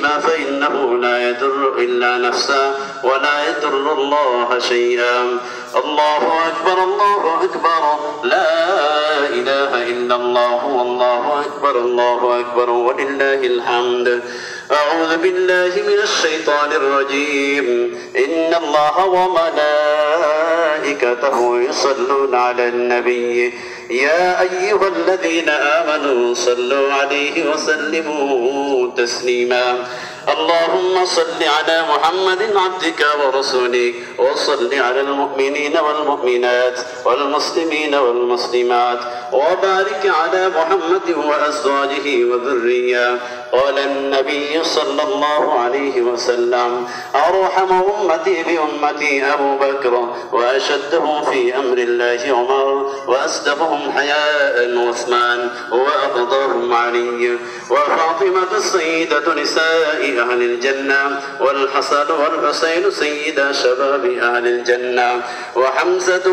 بهما فإنه لا يضر إلا نفسه ولا يضر الله شيئا. الله أكبر الله أكبر لا إله إلا الله والله أكبر الله أكبر ولله الحمد. أعوذ بالله من الشيطان الرجيم. إن الله وملائكته يصلون على النبي يا أيها الذين آمنوا صلوا عليه وسلموا تسليما. اللهم صل على محمد عبدك ورسولك وصل على المؤمنين والمؤمنات والمسلمين والمسلمات وبارك على محمد وأزواجه وذريته. قال النبي صلى الله عليه وسلم أرحم أمتي بأمتي أبو بكر وأشدهم في أمر الله عمر وأصدقهم حياء عثمان وأقضاهم علي وفاطمة السيدة نساء أهل الجنة والحسن والحسين سيدا شباب أهل الجنة وحمزة